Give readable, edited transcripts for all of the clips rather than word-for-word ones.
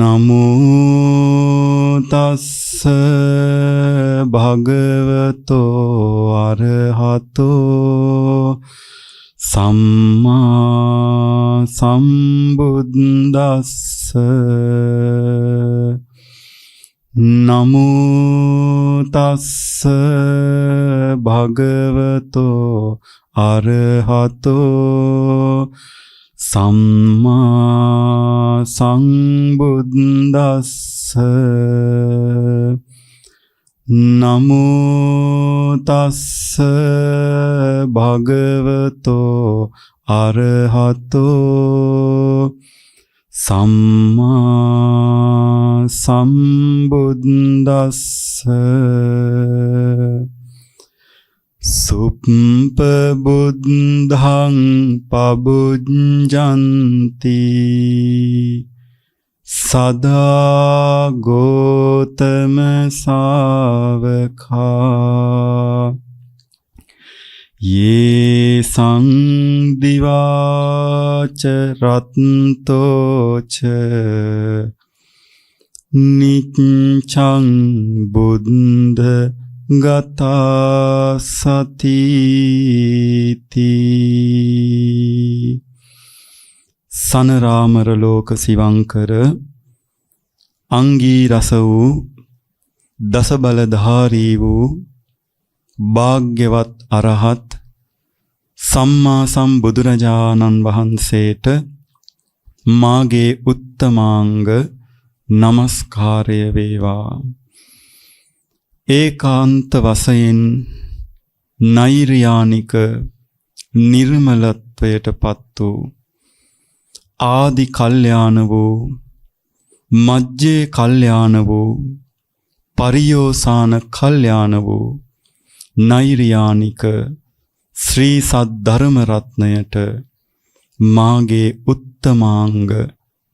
නමෝ තස්ස භගවතෝ අරහතෝ සම්මා සම්බුද්දස්ස නමෝ තස්ස භගවතෝ අරහතෝ සම්මා සම්බුද්දස්ස නමෝ තස්ස භගවතෝ අරහතෝ සම්මා සම්බුද්දස්ස සුප්පබුද්ධං පබුඤ්ජන්ති සදා ගෝතම ශාවකා යේ සංදිවාච රත්තෝච නිච්ඡං බුද්ධ ගතා සතිති සනරාමර ලෝක සිවංකර අංගී රස වූ දස බලධාරී වූ භාග්‍යවත් අරහත් සම්මා සම්බුදුරජාණන් වහන්සේට මාගේ උත්තමාංග නමස්කාරය වේවා. ඒකාන්ත වශයෙන් නෛර්යානික නිර්මලත්වයට පත් වූ ආදි කල්යාණ වූ මජ්ජේ කල්යාණ වූ පරියෝසాన කල්යාණ වූ නෛර්යානික ශ්‍රී සද්ධර්ම රත්නයට මාගේ උත්තමාංග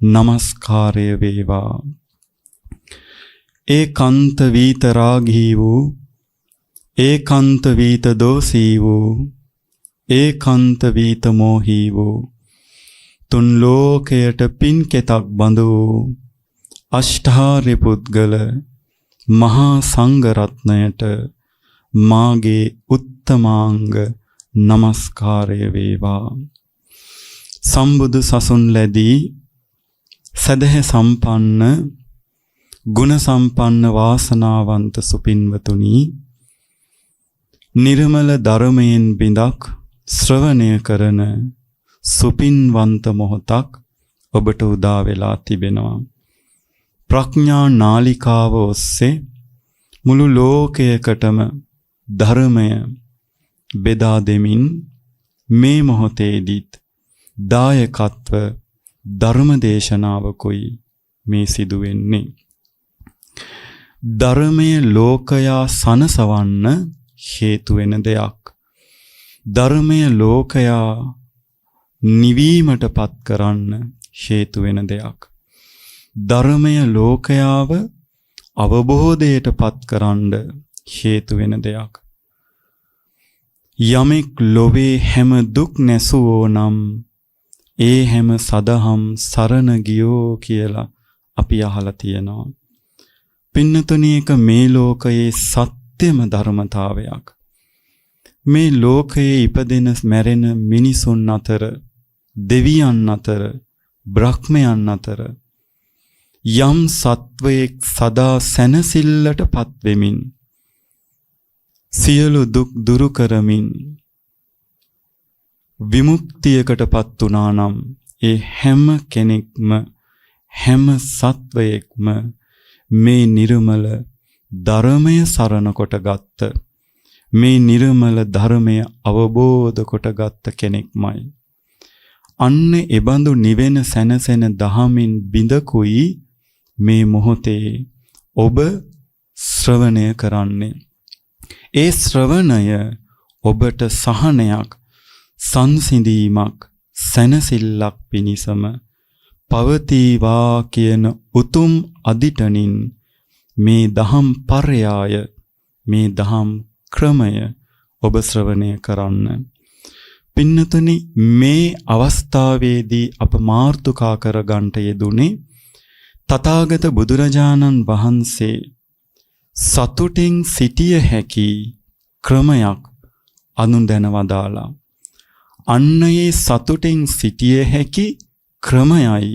නමස්කාරය වේවා. ඒකාන්ත වීත රාගී වූ ඒකාන්ත වීත දෝෂී වූ ඒකාන්ත වීත මෝහී වූ තුන් ලෝකයට පින් කෙතක් බඳු අෂ්ටාර්ය පුද්ගල මහා සංඝ රත්නයට මාගේ උත්තමාංග නමස්කාරය වේවා. සම්බුදු සසුන් ලැබී සදහ සම්පන්න ගුණ සම්පන්න වාසනාවන්ත සුපින්වතුනි, නිර්මල ධර්මයෙන් බිඳක් ශ්‍රවණය කරන සුපින්වන්ත මොහොතක් ඔබට උදා වෙලා තිබෙනවා. ප්‍රඥා නාලිකාව ඔස්සේ මුළු ලෝකයකටම ධර්මය බෙදා දෙමින් මේ මොහොතේදීත් දායකත්ව ධර්ම දේශනාවකුයි මේ සිදු වෙන්නේ. ධර්මය ලෝකයා සනසවන්න හේතු වෙන දෙයක්. ධර්මය ලෝකයා නිවීමට පත් කරන්න හේතු වෙන දෙයක්. ධර්මය ලෝකයාව අවබෝධයට පත් කරන්න හේතු වෙන දෙයක්. යමෙක් ලොවේ හැම දුක් නැසුවෝ නම් ඒ හැම සදහම් සරණ ගියෝ කියලා අපි අහලා තියෙනවා. පින්නතුණි, එක මේ ලෝකයේ සත්‍යම ධර්මතාවයක්. මේ ලෝකයේ ඉපදෙන මැරෙන මිනිසුන් අතර, දෙවියන් අතර, බ්‍රහ්මයන් අතර යම් සත්වයෙක් සදා සැනසෙල්ලට පත් වෙමින් සියලු දුක් දුරු කරමින් විමුක්තියකට පත් වුණා නම් ඒ හැම කෙනෙක්ම, හැම සත්වයෙක්ම මේ නිර්මල ධර්මය සරණ කොට ගත්ත, මේ නිර්මල ධර්මය අවබෝධ කොට ගත්ත කෙනෙක්මයි. අන්න එබඳු නිවෙන සැනසෙන දහමින් බිඳකුයි මේ මොහොතේ ඔබ ශ්‍රවණය කරන්නේ. ඒ ශ්‍රවණය ඔබට සහනයක්, සංසිඳීමක්, සැනසෙල්ලක් පිණිසම පවතිවා කියන උතුම් අදිටනින් මේ දහම් පර්යාය, මේ දහම් ක්‍රමය ඔබ ශ්‍රවණය කරන්න. පින්නතුනි, මේ අවස්ථාවේදී අප මාර්තුකා කරගන්ට යෙදුනේ තථාගත බුදුරජාණන් වහන්සේ සතුටින් සිටිය හැකි ක්‍රමයක් අනුදැන වදාලා. අන්න ඒ සතුටින් සිටිය හැකි ක්‍රමයයි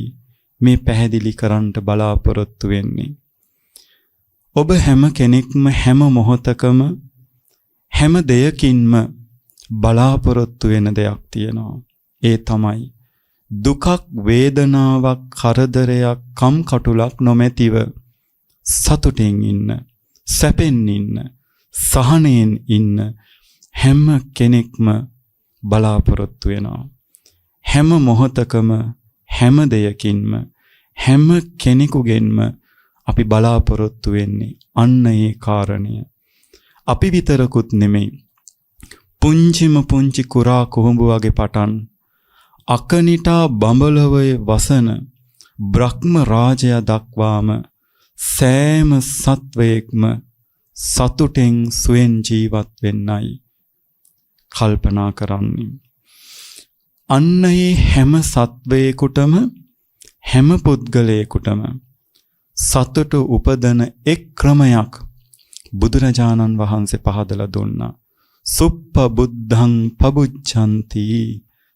මේ පැහැදිලි කරන්නට බලාපොරොත්තු වෙන්නේ. ඔබ හැම කෙනෙක්ම හැම මොහොතකම හැම දෙයකින්ම බලාපොරොත්තු වෙන දෙයක් තියෙනවා. ඒ තමයි දුකක්, වේදනාවක්, කරදරයක්, කම්කටොලක් නොමැතිව සතුටින් ඉන්න, සැපෙන් ඉන්න, සහනයෙන් ඉන්න හැම කෙනෙක්ම බලාපොරොත්තු වෙනවා. හැම මොහොතකම හැම දෙයකින්ම හැම කෙනෙකුගෙන්ම අපි බලාපොරොත්තු වෙන්නේ අන්න ඒ කාරණය. අපි විතරකුත් නෙමෙයි. පුංචිම පුංචි කුරා කුහුඹු වගේ පටන් අකනිටා බඹලොවේ වසන බ්‍රහ්ම රාජය දක්වාම සෑම සත්වයෙක්ම සතුටෙන් සුවෙන් ජීවත් වෙන්නයි කල්පනා කරන්නේ. අන්න ඒ හැම සත්වයෙකුටම හැම පුද්ගලයෙකුටම සතුට උපදන එක් ක්‍රමයක් බුදුරජාණන් වහන්සේ පහදලා දුන්නා. සුප්ප බුද්ධං පබුච්ඡන්ති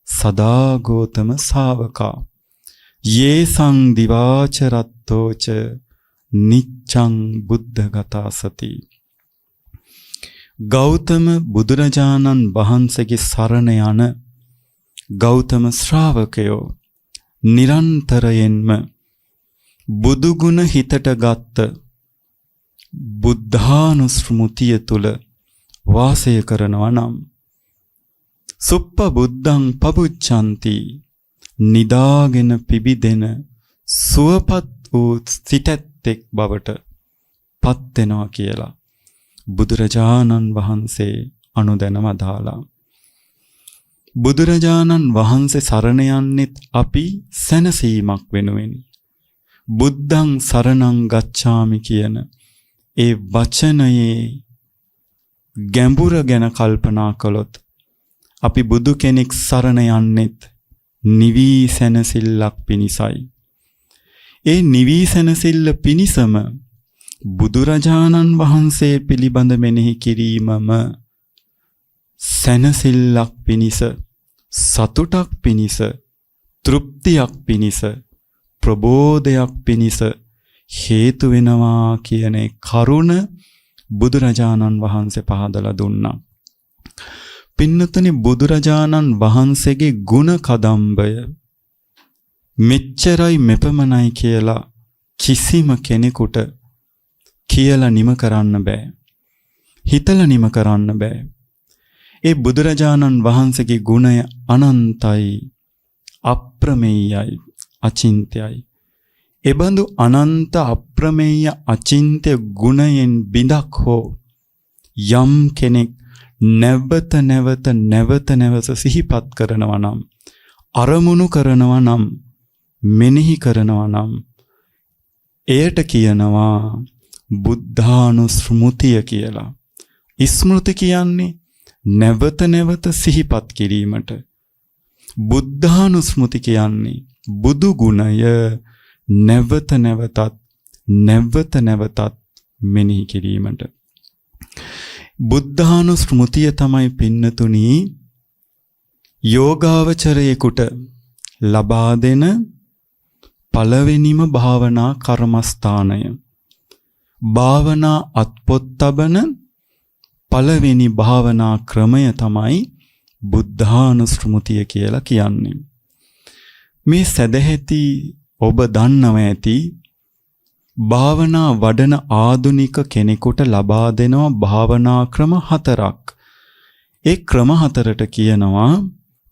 සදා ගෝතම ශාවකා යේසං දිවාචරත්තෝච නිච්ඡං බුද්ධගතා සති. ගෞතම බුදුරජාණන් වහන්සේගේ සරණ යන ගෞතම ශ්‍රාවකයෝ නිරන්තරයෙන්ම බුදුගුණ හිතට ගත්ත බුද්ධානුස්මෘතිය තුල වාසය කරනවා නම් සුප්ප බුද්ධං පබුච්ඡන්ති නිදාගෙන පිබිදෙන සුවපත් වූ සිතැත්තෙක් බවට පත් වෙනවා කියලා බුදුරජාණන් වහන්සේ අනුදැන වදාලා. බුදුරජාණන් වහන්සේ සරණ යන්නෙත් අපි සැනසීමක් වෙනුවෙන්. බුද්ධං සරණං ගච්ඡාමි කියන ඒ වචනයේ ගැඹුර ගැන කල්පනා කළොත් අපි බුදු කෙනෙක් සරණ යන්නෙත් නිවී සැනසෙල්ලක් පිණිසයි. ඒ නිවී සැනසෙල්ල පිණිසම බුදුරජාණන් වහන්සේ පිළිබඳ මෙනෙහි කිරීමම සැනසෙල්ලක් පිණිස, සතුටක් පිණිස, තෘප්තියක් පිණිස, ප්‍රබෝධයක් පිණිස හේතු වෙනවා කියන කරුණ බුදුරජාණන් වහන්සේ පහදලා දුන්නා. පින්නතනි, බුදුරජාණන් වහන්සේගේ ගුණ කදම්බය මෙච්චරයි මෙපමණයි කියලා කිසිම කෙනෙකුට කියලා නිම කරන්න බෑ. හිතලා නිම කරන්න බෑ. ඒ බුදුරජාණන් වහන්සේගේ ගුණය අනන්තයි, අප්‍රමේයයි, අචින්ත්‍යයි. එබඳු අනන්ත අප්‍රමේය අචින්ත්‍ය ගුණයෙන් බිඳක් හෝ යම් කෙනෙක් නැවත නැවත සිහිපත් කරනවා නම්, අරමුණු කරනවා නම්, මෙනෙහි කරනවා නම් එයට කියනවා බුද්ධානුස්මෘතිය කියලා. ස්මෘති කියන්නේ නැවත සිහිපත් කිරීමට. බුද්ධානුස්මෘති කියන්නේ බුදු ගුණය නැවත නැවතත් මෙනෙහි කිරීමට. බුද්ධානුස්මෘතිය තමයි පින්නතුනි යෝගාවචරයෙකුට ලබා දෙන පළවෙනිම භාවනා කර්මස්ථානය. භාවනා අත්පොත් තබන පළවෙනි භාවනා ක්‍රමය තමයි බුද්ධානුස්මෘතිය කියලා කියන්නේ. මේ සදැහැති ඔබ දන්නවා ඇති භාවනා වඩන ආධුනික කෙනෙකුට ලබා දෙනවා භාවනා ක්‍රම 4ක්. ඒ ක්‍රම 4ට කියනවා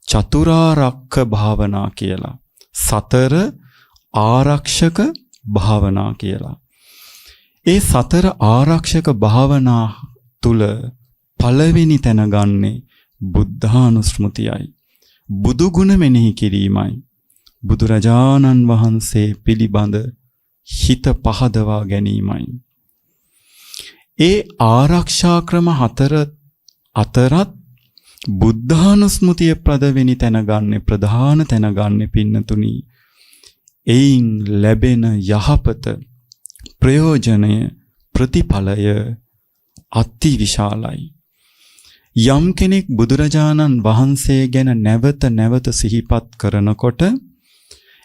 චතුරාර්යක භාවනා කියලා. 4 ආරක්ෂක භාවනා කියලා. ඒ 4 ආරක්ෂක භාවනා තුල පළවෙනි තැන ගන්නේ බුද්ධානුස්මෘතියයි. බුදු ගුණ මෙනෙහි කිරීමයි. බුදුරජාණන් වහන්සේ පිළිබඳ හිත පහදවා ගැනීමයි. ඒ ආරක්ෂා ක්‍රම 4 අතරත් බුද්ධානුස්මෘතිය ප්‍රධාන තැන ගන්න පින්නතුනි. එයින් ලැබෙන යහපත ප්‍රයෝජනය ප්‍රතිඵලය අති විශාලයි. යම් කෙනෙක් බුදුරජාණන් වහන්සේ ගැන නැවත නැවත සිහිපත් කරනකොට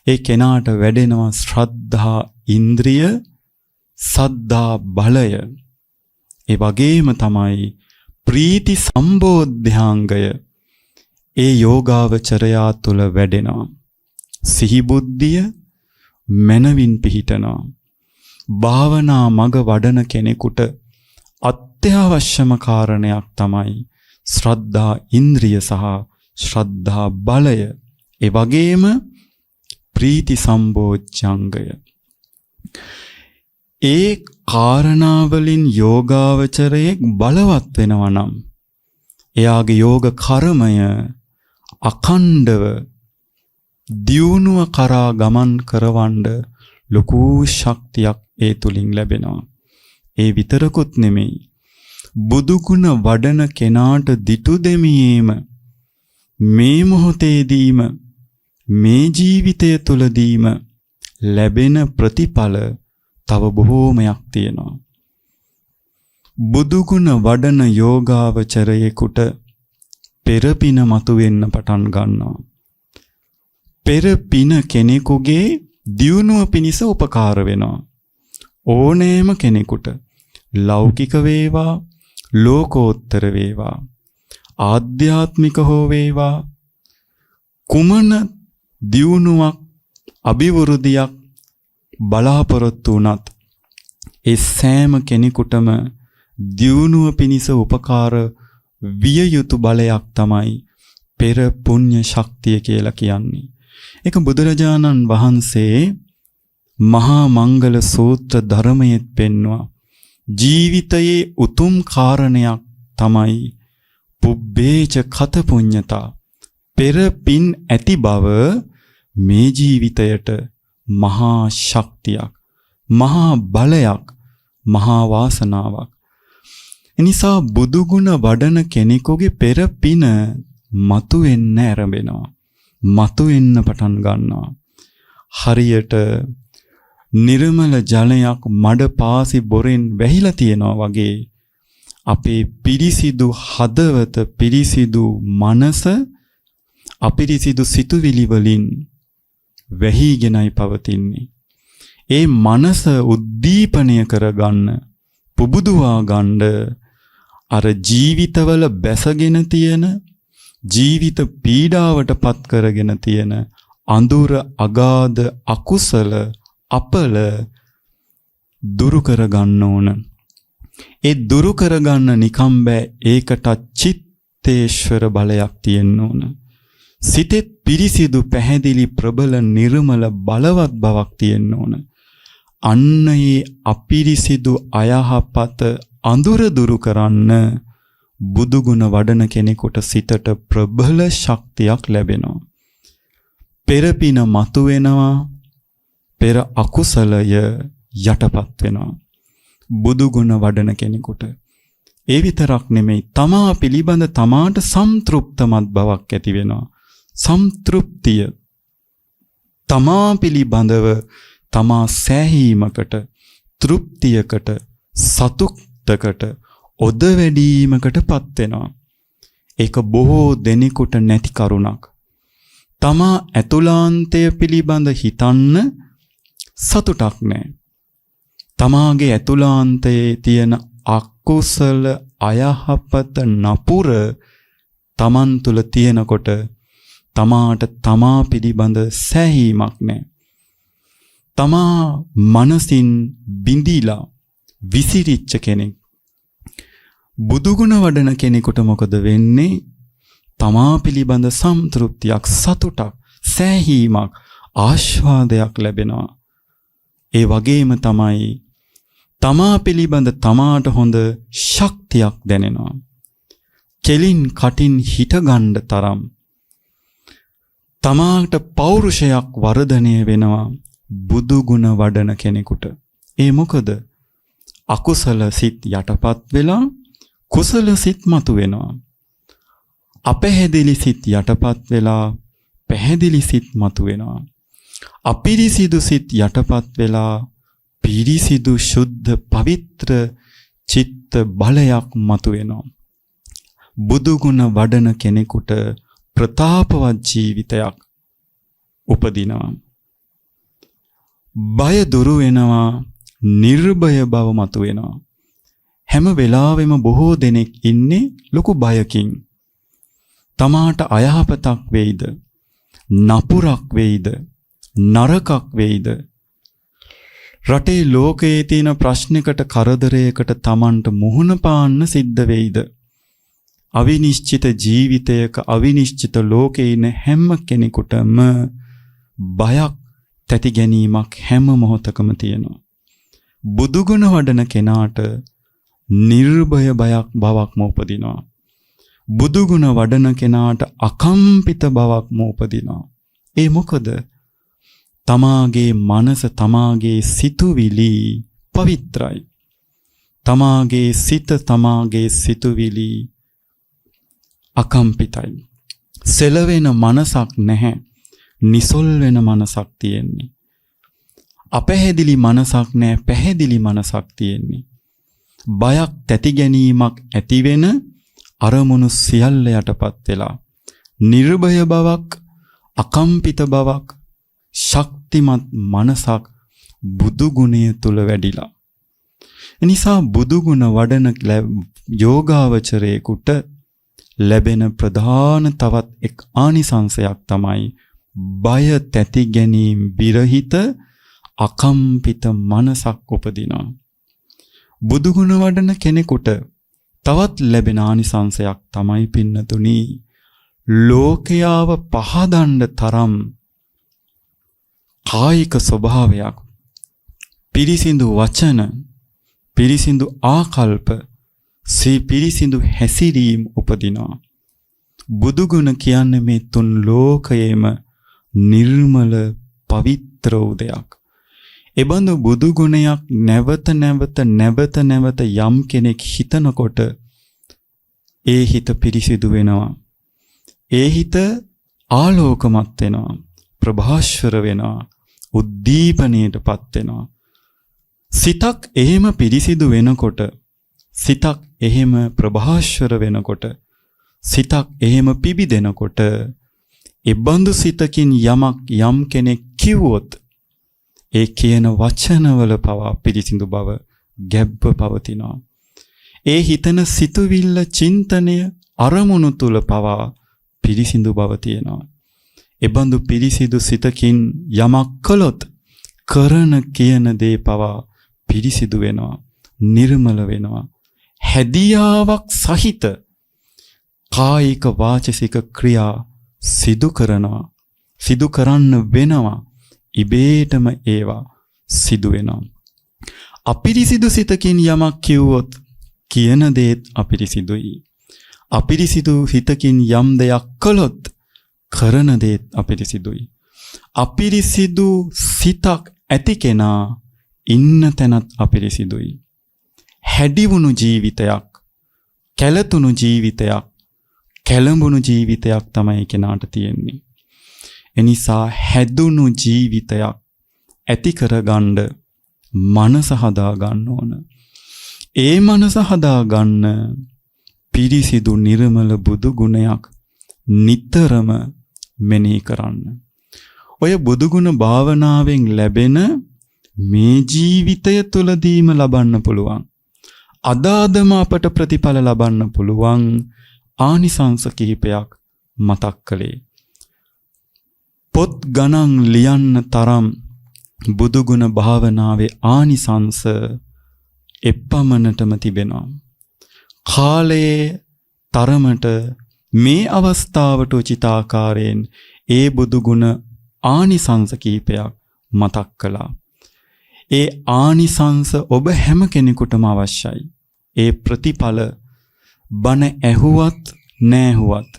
ඒ කෙනාට වැඩෙනවා ශ්‍රද්ධා ඉන්ද්‍රිය, සද්ධා බලය. ඒ වගේම තමයි ප්‍රීති සම්බෝධ්‍යාංගය ඒ යෝගාවචරයා තුළ වැඩෙනවා. සිහි බුද්ධිය මනවින් පිහිටනවා. භාවනා මග වඩන කෙනෙකුට අත්‍යවශ්‍යම කාරණයක් තමයි ශ්‍රද්ධා ඉන්ද්‍රිය සහ ශ්‍රද්ධා බලය. ඒ වගේම ප්‍රීති සම්බෝධ්‍යංගය. ඒ කාරණාවලින් යෝගාවචරයේ බලවත් වෙනවා නම් එයාගේ යෝග කර්මය අඛණ්ඩව දියුණුව කරා ගමන් කරවන්න ලොකු ශක්තියක් ඒ තුලින් ලැබෙනවා. ඒ විතරකුත් නෙමෙයි. බුදු ගුණ වඩන කෙනාට දිටු දෙමියේම මේ මොහොතේදීම මේ ජීවිතය තුලදීම ලැබෙන ප්‍රතිඵල තව බොහෝමයක් තියෙනවා. බුදු ගුණ වඩන යෝගාවචරයෙකුට පෙරපින මතුවෙන්න පටන් ගන්නවා. පෙරපින කෙනෙකුගේ දියුණුව පිණිස උපකාර වෙනවා. ඕනෑම කෙනෙකුට ලෞකික වේවා, ලෝකෝත්තර වේවා, ආධ්‍යාත්මික හෝ වේවා, කුමන දියුණුවක් අභිවෘද්ධියක් බලාපොරොත්තු වුණත් ඒ සෑම කෙනෙකුටම දියුණුව පිණිස උපකාර විය යුතු බලයක් තමයි පෙර පුණ්‍ය ශක්තිය කියලා කියන්නේ. ඒක බුදුරජාණන් වහන්සේ මහා මංගල සූත්‍ර ධර්මයේ පෙන්වුවා. ජීවිතයේ උතුම් කාරණයක් තමයි පුබ්බේච කත පුඤ්ඤතා. පෙර පින් ඇති බව මේ ජීවිතයට මහා ශක්තියක්, මහා බලයක්, මහා වාසනාවක්. එනිසා බුදු ගුණ වඩන කෙනෙකුගේ පෙර පින මතුවෙන්න ආරම්භනවා. මතුවෙන්න පටන් ගන්නවා. හරියට නිර්මල ජලයක් මඩ පාසි බොරෙන් වැහිලා තියෙනවා වගේ අපේ පිරිසිදු හදවත, පිරිසිදු මනස අපිරිසිදු සිතුවිලි වලින් වැහිගෙනයි පවතින්නේ. ඒ මනස උද්දීපනය කරගන්න, පුබුදුවා ගන්න අර ජීවිතවල බැසගෙන තියෙන, ජීවිත පීඩාවට පත් කරගෙන තියෙන අඳුර, අගාධ, අකුසල, අපල දුරු කරගන්න ඕන. ඒ දුරු කරගන්න නිකම් බෑ. ඒකට චිත්තේශ්වර බලයක් තියෙන්න ඕන. සිතේ පිරිසිදු, පැහැදිලි, ප්‍රබල, නිර්මල, බලවත් බවක් තියෙන්න ඕන. අන්න ඒ අපිරිසිදු අයහපත අඳුර දුරු කරන්න බුදු ගුණ වඩන කෙනෙකුට සිතට ප්‍රබල ශක්තියක් ලැබෙනවා. පෙරපින මතුවෙනවා. පෙර අකුසලය යටපත් වෙනවා. බුදු ගුණ වඩන කෙනෙකුට. ඒ විතරක් නෙමෙයි, තමා පිළිබඳ තමාට සම්තෘප්තමත් බවක් ඇති වෙනවා. සම්තෘප්තිය තමා පිළිබඳව තමා සෑහීමකට, තෘප්තියකට, සතුටකට, ඔද වැඩීමකටපත් වෙනවා. ඒක බොහෝ දෙනෙකුට නැති කරුණක්. තමා ඇතුළාන්තය පිළිබඳ හිතන්න සතුටක් නැහැ. තමාගේ ඇතුළාන්තයේ තියෙන අකුසල, අයහපත, නපුර තමන් තුල තියෙනකොට තමාට තමා පිළිබඳ සෑහීමක් නැහැ. තමා මනසින් බිඳිලා විසිරිච්ච කෙනෙක්. බුදුගුණ වඩන කෙනෙකුට මොකද වෙන්නේ? තමා පිළිබඳ සම්තෘප්තියක්, සතුටක්, සෑහීමක්, ආස්වාදයක් ලැබෙනවා. ඒ වගේම තමයි තමා පිළිබඳ තමාට හොඳ ශක්තියක් දැනෙනවා. කෙලින් කටින් හිටගන්න තරම් තමාට පෞරුෂයක් වර්ධනය වෙනවා බුදු ගුණ වඩන කෙනෙකුට. ඒ මොකද? අකුසල සිත් යටපත් වෙලා කුසල සිත් මතුවෙනවා. අපැහැදිලි සිත් යටපත් වෙලා පැහැදිලි සිත් මතුවෙනවා. අපිරිසිදු සිත් යටපත් වෙලා පිරිසිදු ශුද්ධ පවිත්‍ර චිත්ත බලයක් මතුවෙනවා. බුදු ගුණ වඩන කෙනෙකුට ප්‍රතාපවත් ජීවිතයක් උපදිනවා. බය දුරු වෙනවා, නිර්භය බව මතුවෙනවා. හැම වෙලාවෙම බොහෝ දෙනෙක් ඉන්නේ ලොකු බයකින්. තමාට අයහපතක් වෙයිද, නපුරක් වෙයිද, නරකක් වෙයිද, රටේ ලෝකයේ තියෙන ප්‍රශ්නයකට කරදරයකට Tamanට මුහුණ පාන්න සිද්ධ වෙයිද? අවිනිශ්චිත ජීවිතයක අවිනිශ්චිත ලෝකේ ඉන්න හැම කෙනෙකුටම බයක්, තැති ගැනීමක් හැම මොහොතකම තියෙනවා. බුදුගුණ වඩන කෙනාට නිර්භය බවක්ම උපදිනවා. බුදුගුණ වඩන කෙනාට අකම්පිත බවක්ම උපදිනවා. ඒ මොකද? තමාගේ මනස, තමාගේ සිතුවිලි පවිත්‍රයි. තමාගේ සිත, තමාගේ සිතුවිලි අකම්පිතයි. සෙලවෙන මනසක් නැහැ. නිසොල් වෙන මනසක් තියෙන්නේ. අපැහැදිලි මනසක් නැහැ, පැහැදිලි මනසක් තියෙන්නේ. බයක්, තැති ගැනීමක් ඇති වෙන අරමුණු සියල්ල යටපත් වෙලා නිර්භය බවක්, අකම්පිත බවක්, ශක්තිමත් මනසක් බුදු ගුණය තුල වැඩිලා. එනිසා බුදු ගුණ වඩන යෝගාවචරයේකට ලැබෙන ප්‍රධාන තවත් එක් ආනිසංසයක් තමයි බය, තැති ගැනීම විරහිත අකම්පිත මනසක් උපදිනවා. බුදු ගුණ වඩන කෙනෙකුට තවත් ලැබෙන ආනිසංසයක් තමයි පින්නතුනි, ලෝකයාව පහදන්න තරම් කායික ස්වභාවයක්, පිරිසිදු වචන, පිරිසිදු ආකල්ප, පිරිසිදු හැසිරීම උපදිනවා. බුදු ගුණ කියන්නේ මේ තුන් ලෝකයේම නිර්මල පවිත්‍ර වූ දෙයක්. එබඳු බුදු ගුණයක් නැවත නැවත යම් කෙනෙක් හිතනකොට ඒ හිත පිරිසිදු වෙනවා. ඒ හිත ආලෝකමත් වෙනවා, ප්‍රභාස්වර වෙනවා, උද්දීපනයටපත් වෙනවා. සිතක් එහෙම පිරිසිදු වෙනකොට, සිතක් එහෙම ප්‍රභාස්වර වෙනකොට, සිතක් එහෙම පිබිදෙනකොට, එබඳු සිතකින් යමක් යම් කෙනෙක් කිව්වොත් ඒ කියන වචනවල පවා පිරිසිදු බව ගැබ්ව පවතිනවා. ඒ හිතන සිතුවිල්ල, චින්තනය, අරමුණු තුල පවා පිරිසිදු බව තියෙනවා. එබඳු පිරිසිදු සිතකින් යමක් කළොත් කරන කියන දේ පවා පිරිසිදු වෙනවා, නිර්මල වෙනවා. හැදියාවක් සහිත කායික වාචසික ක්‍රියා සිදු කරනවා, සිදු කරන්න වෙනවා. ඉබේටම ඒවා සිදු වෙනවා. අපිරිසිදු සිතකින් යමක් කිව්වොත් කියන දේත් අපිරිසිදුයි. අපිරිසිදු හිතකින් යම් දෙයක් කළොත් කරන දේත් අපිරිසිදුයි. අපිරිසිදු සිතක් ඇති කෙනා ඉන්න තැනත් අපිරිසිදුයි. හැඩිවුණු ජීවිතයක්, කැළතුණු ජීවිතයක්, කැළඹුණු ජීවිතයක් තමයි කෙනාට තියෙන්නේ. එනිසා හැදුණු ජීවිතයක් ඇති කරගන්න මනස හදා ගන්න ඕන. ඒ මනස හදා ගන්න පිරිසිදු නිර්මල බුදු ගුණයක් නිතරම මෙනෙහි කරන්න. ඔය බුදු ගුණ භාවනාවෙන් ලැබෙන මේ ජීවිතය තුළදීම ලබන්න පුළුවන්, අදාදම අපට ප්‍රතිඵල ලබන්න පුළුවන් ආනිසංස කිහිපයක් මතක් කළේ. පොත් ගණන් ලියන්න තරම් බුදුගුණ භාවනාවේ ආනිසංස එපමණටම තිබෙනවා. කාලයේ තරමට මේ අවස්ථාවට උචිත ආකාරයෙන් ඒ බුදුගුණ ආනිසංස කීපයක් මතක් කළා. ඒ ආනිසංස ඔබ හැම කෙනෙකුටම අවශ්‍යයි. ඒ ප්‍රතිඵල බණ ඇහුවත් නැහුවත්,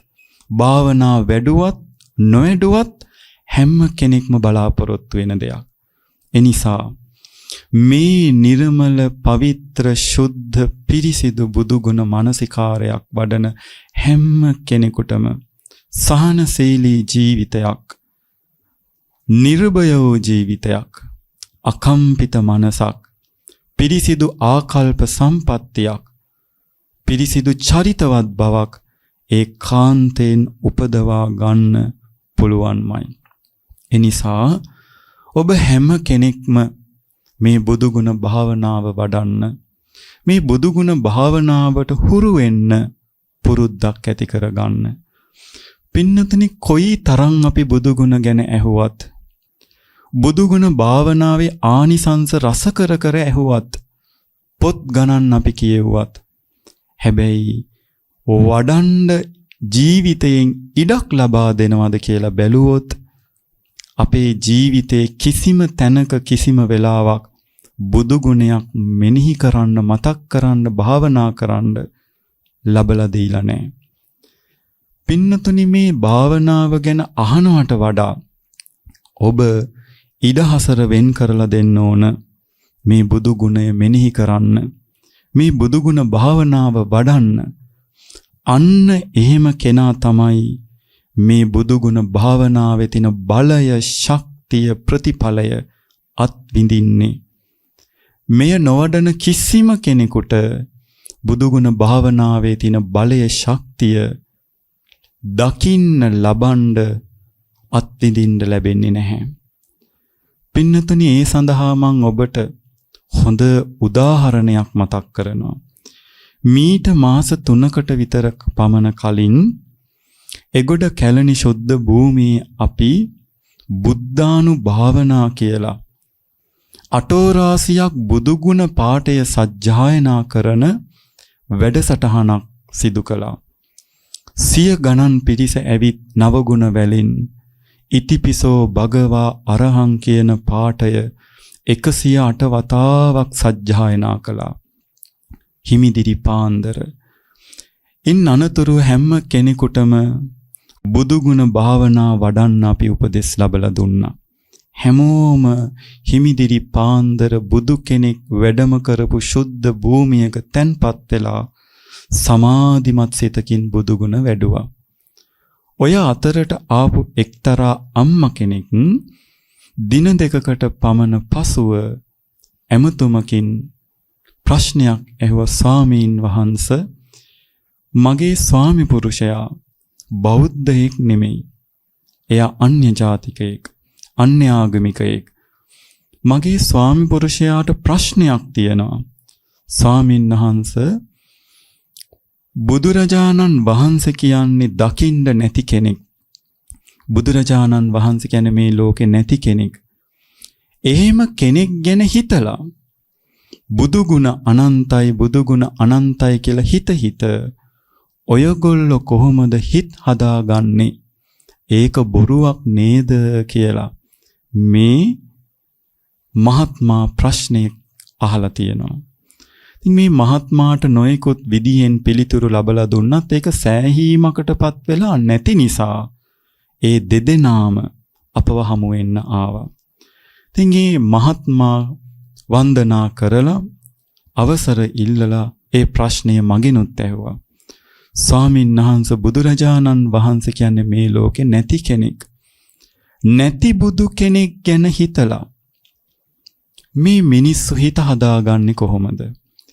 භාවනා වැඩුවත් නොවැඩුවත් හැම කෙනෙක්ම බලාපොරොත්තු වෙන දෙයක්. එනිසා මේ නිර්මල පවිත්‍ර ශුද්ධ පිරිසිදු බුදුගුණ මානසිකාරයක් වඩන හැම කෙනෙකුටම සහනශීලී ජීවිතයක් නිර්භය වූ ජීවිතයක්, අකම්පිත මනසක්, පිරිසිදු ආකල්ප සම්පත්තියක්, පිරිසිදු චරිතවත් බවක් ඒකාන්තයෙන් උපදවා ගන්න පුළුවන්මයි. එනිසා ඔබ හැම කෙනෙක්ම මේ බුදුගුණ භාවනාව වඩන්න, මේ බුදුගුණ භාවනාවට හුරු වෙන්න පුරුද්දක් ඇති කරගන්න. පින්නතනි, කොයි තරම් අපි බුදුගුණ ගැන ඇහුවත්, බුදුගුණ භාවනාවේ ආනිසංස රස කර කර ඇහුවත්, පොත් ගණන් අපි කියෙව්වත්, හැබැයි වඩන්න ජීවිතයෙන් ඉඩක් ලබා දෙනවද කියලා බැලුවොත්, අපේ ජීවිතේ කිසිම තැනක කිසිම වෙලාවක් බුදුගුණයක් මෙනෙහි කරන්න, මතක් කරන්න, භාවනා කරන්න ලබලා දීලා නැහැ. පින්නතුනි, මේ භාවනාව ගැන අහනවට වඩා ඔබ ඉඩහසර වෙන් කරලා දෙන්න ඕන මේ බුදුගුණය මෙනෙහි කරන්න, මේ බුදුගුණ භාවනාව වඩන්න. අන්න එහෙම කෙනා තමයි මේ බුදුගුණ භාවනාවේ තියෙන බලය, ශක්තිය, ප්‍රතිඵලය අත්විඳින්නේ. මෙය නොවඩන කිසිම කෙනෙකුට බුදුගුණ භාවනාවේ තියෙන බලය, ශක්තිය දකින්න, ලබන්න, අත්විඳින්න ලැබෙන්නේ නැහැ. පින්නතුනි, ඒ සඳහා මම ඔබට හොඳ උදාහරණයක් මතක් කරනවා. මීට මාස 3කට විතර පමණ කලින් එගොඩ කැලණි ශුද්ධ භූමියේ අපි බුද්ධානුභාවනා කියලා අටෝරාසියක් බුදුගුණ පාඨය සජ්ජායනා කරන වැඩසටහනක් සිදු කළා. 100 ගණන් පිරිස ඇවිත් නවගුණ වැලින් ඉතිපිසෝ භගවා අරහං කියන පාඨය 108 වතාවක් සජ්ජායනා කළා. හිමිදිරි පාන්දර. ඉන් අනතුරු හැම කෙනෙකුටම බුදුගුණ භාවනා වඩන්න අපි උපදෙස් ලැබලා දුන්නා. හැමෝම හිමිදිරි පාන්දර බුදු කෙනෙක් වැඩම කරපු ශුද්ධ භූමියක තැන්පත් වෙලා සමාධිමත් සිතකින් බුදුගුණ වැඩුවා. ඔය අතරට ආපු එක්තරා අම්මා කෙනෙක් දින 2කට පමණ පසුව ඇමතුමකින් ප්‍රශ්නයක් ඇහුවා. ස්වාමීන් වහන්සේ, මගේ ස්වාමි පුරුෂයා බෞද්ධයෙක් නෙමෙයි. එයා අන්‍ය ජාතිකයෙක්, අන්‍ය ආගමිකයෙක්. මගේ ස්වාමි පුරුෂයාට ප්‍රශ්නයක් තියෙනවා. ස්වාමීන් වහන්සේ, බුදුරජාණන් වහන්සේ කියන්නේ දකින්න නැති කෙනෙක්. බුදුරජාණන් වහන්සේ කියන්නේ මේ ලෝකේ නැති කෙනෙක්. එහෙම කෙනෙක් ගැන හිතලා බුදුගුණ අනන්තයි, බුදුගුණ අනන්තයි කියලා හිත ඔයගොල්ලෝ කොහොමද හිත හදාගන්නේ? ඒක බොරුවක් නේද කියලා මේ මහත්මා ප්‍රශ්නේ අහලා තියෙනවා. ඉතින් මේ මහත්මාට නොයෙකුත් විදිහෙන් පිළිතුරු ලබලා දුන්නත් ඒක සෑහීමකටපත් වෙලා නැති නිසා ඒ දෙදෙනාම අපව හමු වෙන්න ආවා. ඉතින් මේ මහත්මා වන්දනා කරලා අවසර ඉල්ලලා ඒ ප්‍රශ්නය මගෙනුත් ඇහුවා. ස්වාමීන් වහන්සේ, බුදුරජාණන් වහන්සේ කියන්නේ මේ ලෝකේ නැති කෙනෙක්. නැති බුදු කෙනෙක් ගැන හිතලා මේ මිනිස්සු හිත හදාගන්නේ කොහොමද?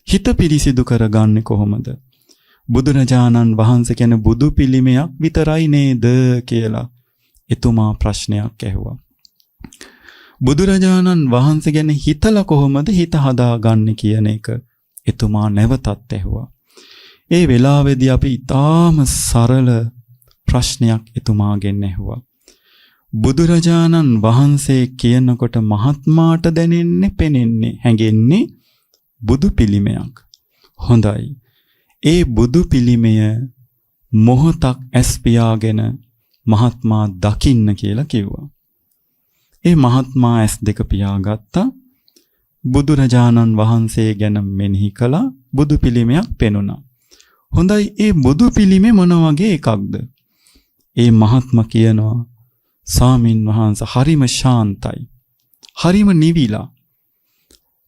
හිත පිරිසිදු කරගන්නේ කොහොමද? බුදුරජාණන් වහන්සේ කියන්නේ බුදු පිළිමයක් විතරයි නේද කියලා එතුමා ප්‍රශ්නයක් ඇහුවා. බුදුරජාණන් වහන්සේ ගැන හිතලා කොහොමද හිත හදාගන්නේ කියන එක එතුමා නැවතත් ඇහුවා. ඒ වෙලාවේදී අපි ඊටාම සරල ප්‍රශ්නයක් එතුමාගෙන් ඇහුවා. බුදුරජාණන් වහන්සේ කියනකොට මහත්මාට දැනෙන්නේ, පෙනෙන්නේ, හැඟෙන්නේ බුදු පිළිමයක්. හොඳයි. ඒ බුදු පිළිමය මොහොතක් ඇස් පියාගෙන මහත්මා දකින්න කියලා කිව්වා. ඒ මහත්මා ඇස් දෙක පියාගත්තා. බුදුරජාණන් වහන්සේ ගැන මෙනෙහි කළා. බුදු පිළිමයක් පෙනුණා. හොඳයි, ඒ බුදු පිළිමේ මොන වගේ එකක්ද? ඒ මහත්මා කියනවා, ස්වාමින් වහන්සේ හරිම ශාන්තයි, හරිම නිවිලා.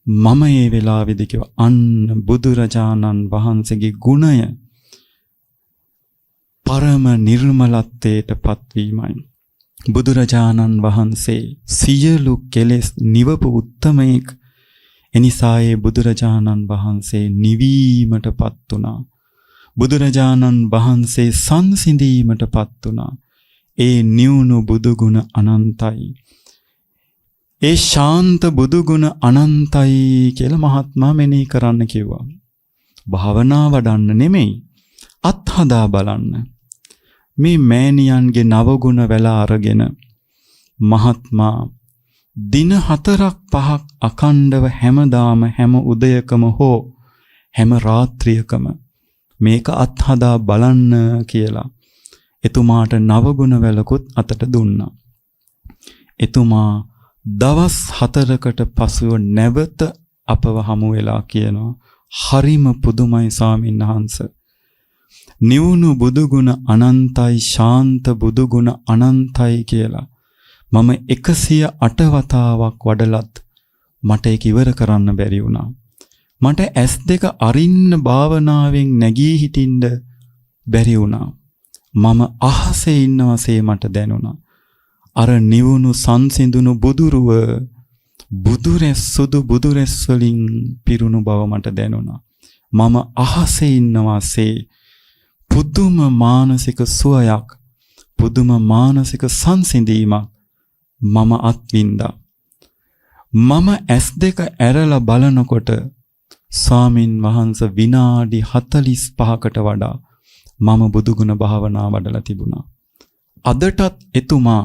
මම ඒ වෙලාවේදී කිව්වා, අන්න බුදුරජාණන් වහන්සේගේ ගුණය පරම නිර්මලත්වයට පත්වීමයි. බුදුරජාණන් වහන්සේ සියලු කෙලෙස් නිවපු උත්තමයෙක්. එනිසා ඒ බුදුරජාණන් වහන්සේ නිවීමටපත් වුණා. බුදුරජාණන් වහන්සේ සංසිඳීමටපත් වුණා. ඒ නිවුණු බුදුගුණ අනන්තයි. ඒ ශාන්ත බුදුගුණ අනන්තයි කියලා මහත්මයා මෙනෙහි කරන්න කිව්වා. භාවනා වඩන්න නෙමෙයි, අත්හදා බලන්න. මේ මෑණියන්ගේ නවගුණ වෙලා අරගෙන මහත්මා දින 4-5ක් අකණ්ඩව හැමදාම හැම උදයකම හෝ හැම රාත්‍රියකම මේක අත්හදා බලන්න කියලා එතුමාට නවගුණ වැලකුත් අතට දුන්නා. එතුමා දවස් 4කට පසුව නැවත අපව හමු වෙලා කියනවා, හරිම පුදුමයි ස්වාමීන් වහන්සේ. නිවුණු බුදුගුණ අනන්තයි, ශාන්ත බුදුගුණ අනන්තයි කියලා මම 108 වතාවක් වඩලත් මට ඒක ඉවර කරන්න බැරි වුණා. මට S2 අරින්න භාවනාවෙන් නැගී හිටින්න බැරි වුණා. මම අහසේ ඉන්නවාසේ මට දැනුණා. අර නිවුණු සංසිඳුණු බුදුරුව බුදුරැස් සුදු බුදුරැස් වලින් පිරුණු බව මට දැනුණා. මම අහසේ ඉන්නවාසේ පුදුම මානසික සුවයක්, පුදුම මානසික සංසිඳීමක් මම අත්විඳා. මම S2 ඇරලා බලනකොට ස්වාමින් වහන්සේ විනාඩි 45කට වඩා මම බුදුගුණ භාවනා වඩලා තිබුණා. අදටත් එතුමා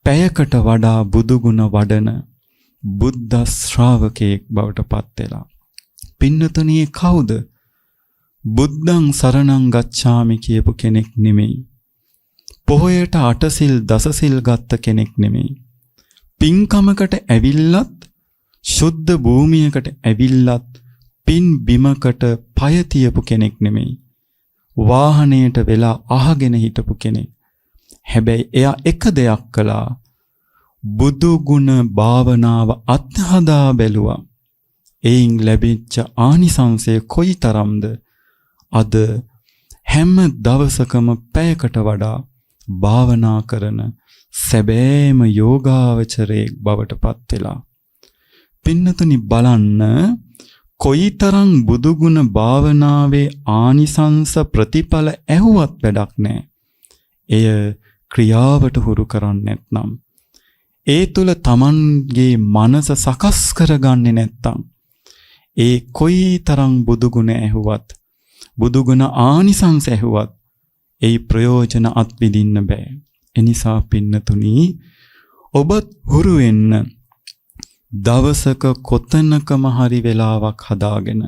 පැයකට වඩා බුදුගුණ වඩන බුද්ධ ශ්‍රාවකයෙක් බවට පත් වෙලා. පින්නතුණී කවුද? බුද්ධං සරණං ගච්ඡාමි කියපු කෙනෙක් නෙමෙයි. පොහොයට 8 සිල් 10 සිල් ගත්ත කෙනෙක් නෙමෙයි. පින්කමකට ඇවිල්ලත්, සුද්ධ භූමියකට ඇවිල්ලත් පින් බිමකට පය තියපු කෙනෙක් නෙමෙයි. වාහනයට වෙලා අහගෙන හිටපු කෙනෙක්. හැබැයි එයා එක දෙයක් කළා. බුදු ගුණ භාවනාව අත්හදා බැලුවා. එයින් ලැබිච්ච ආනිසංසය කොයිතරම්ද? අද හැම දවසකම පැයකට වඩා භාවනා කරන සැබෑම යෝගාවචරයෙක් බවට පත් වෙලා. පින්නතුනි බලන්න, කොයිතරම් බුදුගුණ භාවනාවේ ආනිසංස ප්‍රතිඵල ඇහුවත් වැඩක් නැහැ. එය ක්‍රියාවට හුරු කරන්නේ නැත්නම්, ඒ තුල Tamanගේ මනස සකස් කරගන්නේ නැත්නම්, ඒ කොයිතරම් බුදුගුණ ඇහුවත්, බුදුගුණ ආනිසංස ඇහුවත් ඒ ප්‍රයෝජන අත්විඳින්න බෑ. එනිසා පින්නතුනි, ඔබත් හුරු වෙන්න දවසක කොතනකම හරි වෙලාවක් හදාගෙන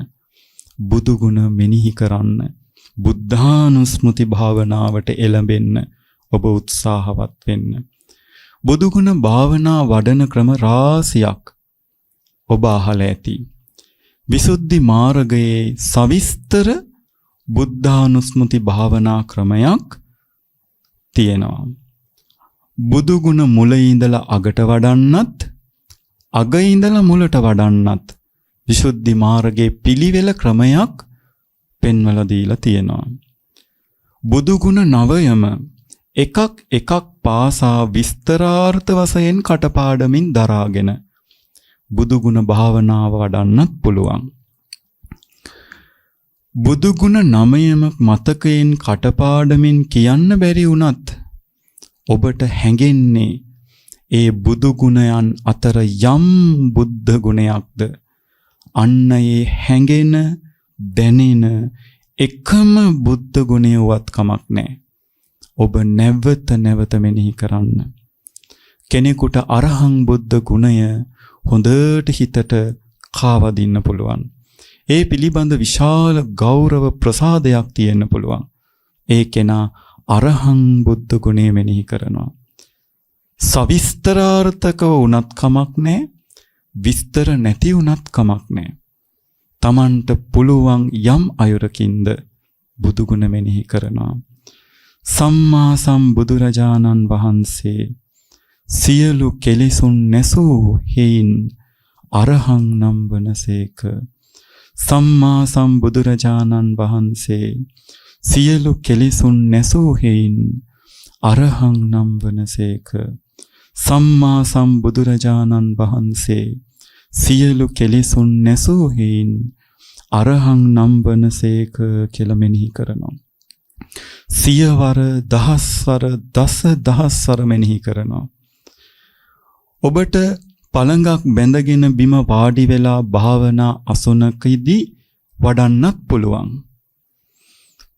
බුදුගුණ මෙනෙහි කරන්න, බුද්ධානුස්මෘති භාවනාවට එළඹෙන්න ඔබ උත්සාහවත් වෙන්න. බුදුගුණ භාවනා වඩන ක්‍රම රාශියක් ඔබ අහලා ඇති. විසුද්ධි මාර්ගයේ සවිස්තර බුද්ධානුස්මෘති භාවනා ක්‍රමයක් තියෙනවා. බුදුගුණ මුලින් ඉඳලා අගට වඩන්නත්, අග ඉඳලා මුලට වඩන්නත් විසුද්ධි මාර්ගයේ පිළිවෙල ක්‍රමයක් පෙන්වලා දීලා තියෙනවා. බුදුගුණ 9ම එකක් පාසා විස්තරාර්ථ වශයෙන් කටපාඩමින් දරාගෙන බුදුගුණ භාවනාව වඩන්නත් පුළුවන්. බුදුගුණ 9ම මතකයෙන් කටපාඩමින් කියන්න බැරි වුණත් ඔබට හැඟෙන්නේ ඒ බුදුගුණයන් අතර යම් බුද්ධ ගුණයක්ද? අන්න ඒ හැඟෙන, දැනෙන එකම බුද්ධ ගුණයවත් කමක් නැහැ. ඔබ නැවත නැවත මෙනෙහි කරන්න. කෙනෙකුට අරහං බුද්ධ ගුණය හොඳට හිතට කාවදින්න පුළුවන්. ඒ පිළිබඳ විශාල ගෞරව ප්‍රසාදයක් තියෙන්න පුළුවන්. ඒ කෙනා අරහං බුද්ධ ගුණය මෙනෙහි කරනවා. සවිස්තරාර්ථකව වුණත් කමක් නැහැ, විස්තර නැති වුණත් කමක් නැහැ. Tamanට පුළුවන් යම් අයුරකින්ද බුදුගුණ මෙනෙහි කරනවා. සම්මා සම්බුදුරජාණන් වහන්සේ සියලු කෙලෙසුන් නැසූ හේයින් අරහං නම් වනසේක. සම්මා සම්බුදුරජාණන් වහන්සේ සියලු කෙලෙසුන් නැසූ හේයින් අරහං නම් වනසේක. සම්මා සම්බුදුරජාණන් වහන්සේ සියලු කෙලෙසුන් නැසූ හේයින් අරහං නම් වනසේක කියලා මෙනෙහි කරනවා. සියවර දහස්වර දසදහස්වර මෙනෙහි කරනවා. ඔබට පළඟක් බැඳගෙන බිම වාඩි වෙලා භාවනා අසුනකදී වඩන්නත් පුළුවන්.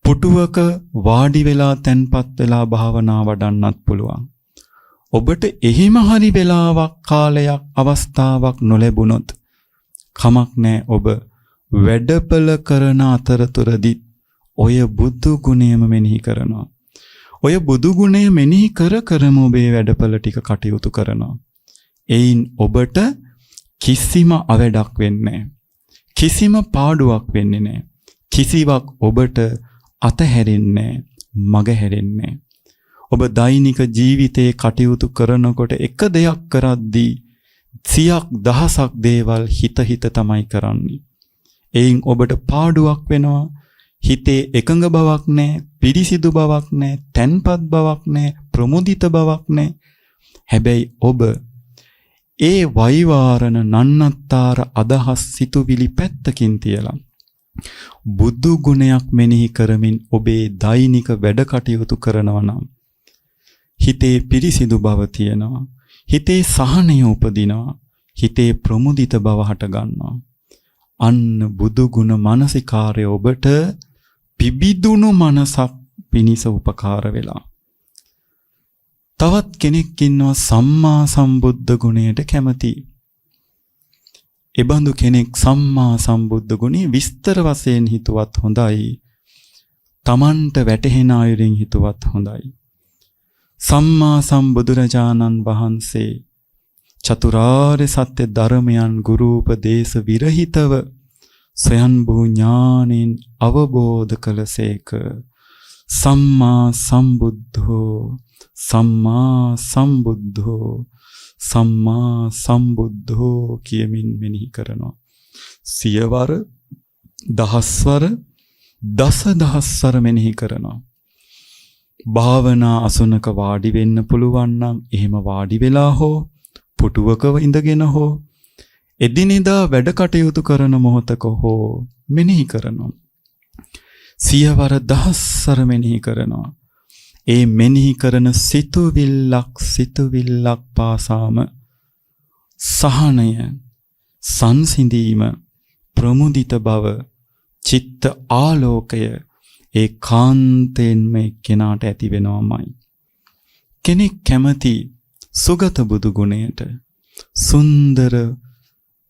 පුටුවක වාඩි වෙලා තැන්පත් වෙලා භාවනා වඩන්නත් පුළුවන්. ඔබට එහෙම හරි වෙලාවක් කාලයක් අවස්ථාවක් නොලැබුණොත් කමක් නැහැ. ඔබ වැඩපළ කරන අතරතුරදී ඔය බුදු ගුණයම මෙනෙහි කරනවා. ඔය බුදු ගුණය මෙනෙහි කරම ඔබේ වැඩපළ ටික කටයුතු කරනවා. එයින් ඔබට කිසිම අවඩක් වෙන්නේ නැහැ. කිසිම පාඩුවක් වෙන්නේ නැහැ. කිසිවක් ඔබට අතහැරෙන්නේ මග හැරෙන්නේ. ඔබ දෛනික ජීවිතයේ කටයුතු කරනකොට එක දෙයක් කරද්දී සියක් දහසක් දේවල් හිත තමයි කරන්නේ. එයින් ඔබට පාඩුවක් වෙනවා. හිතේ එකඟ බවක් නැහැ, පිරිසිදු බවක් නැහැ, තැන්පත් බවක් නැහැ, ප්‍රමුදිත බවක් නැහැ. හැබැයි ඔබ ඒ වෛවාරණ නන්නත්තර අදහස් සිතුවිලි පැත්තකින් තියලා බුදු ගුණයක් මෙනෙහි කරමින් ඔබේ දෛනික වැඩ කටයුතු කරනවා නම් හිතේ පිරිසිදු බව තියෙනවා. හිතේ සහනය උපදිනවා. හිතේ ප්‍රමුදිත බව හට ගන්නවා. අන්න බුදු ගුණ මානසිකාරය ඔබට පිබිදුණු මනසක් පිනිස උපකාර වෙලා. තවත් කෙනෙක් ඉන්නවා සම්මා සම්බුද්ධ ගුණයට කැමති. එබඳු කෙනෙක් සම්මා සම්බුද්ධ ගුණේ විස්තර වශයෙන් හිතුවත් හොඳයි. තමන්ට වැටහෙන අයුරින් හිතුවත් හොඳයි. සම්මා සම්බුදුරජාණන් වහන්සේ චතුරාර්ය සත්‍ය ධර්මයන් ගුරු උපදේශ විරහිතව ස්වයංභූ ඥානෙන් අවබෝධ කළසේක. සම්මා සම්බුද්ධෝ සම්මා සම්බුද්ධෝ සම්මා සම්බුද්ධෝ කියමින් මෙනෙහි කරනවා. සියවර දහස්වර දසදහස්වර මෙනෙහි කරනවා. භාවනා අසුනක වාඩි වෙන්න පුළුවන් නම් එහෙම වාඩි වෙලා හෝ පුටුවක ඉඳගෙන හෝ එදිනෙදා වැඩ කටයුතු කරන මොහොතක හෝ මෙනෙහි කරනවා. සියවර දහස්වර මෙනෙහි කරනවා. ඒ මෙනෙහි කරන සිතුවිල්ලක් පාසාම සහනය, සංසිඳීම, ප්‍රමුදිත බව, චිත්ත ආලෝකය ඒ කාන්තෙන්ම එක්කෙනාට ඇති වෙනවමයි. කෙනෙක් කැමති සුගත බුදු ගුණයට, සුන්දර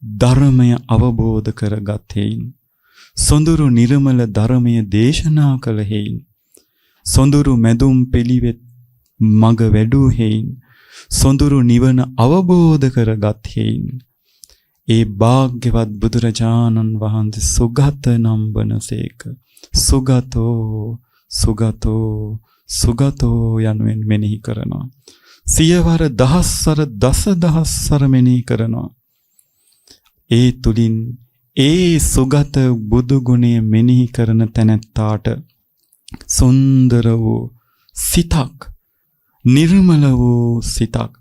ධර්මය අවබෝධ කරගත් හේයින්, සොඳුරු නිර්මල ධර්මය දේශනා කළ හේයින්, සොඳුරු මැදුම් පිළිවෙත් මග වැඩූ හේයින්, සොඳුරු නිවන අවබෝධ කරගත් හේයින්, ඒ භාග්‍යවත් බුදුරජාණන් වහන්සේ සුගත නම් වනසේක. සුගතෝ සුගතෝ සුගතෝ යනුවෙන් මෙනෙහි කරනවා. සියවර දහස්වර දසදහස්වර මෙනෙහි කරනවා. ඒ තුලින් ඒ සුගත බුදු ගුණය මෙනෙහි කරන තැනැත්තාට සුන්දර වූ සිතක්, නිර්මල වූ සිතක්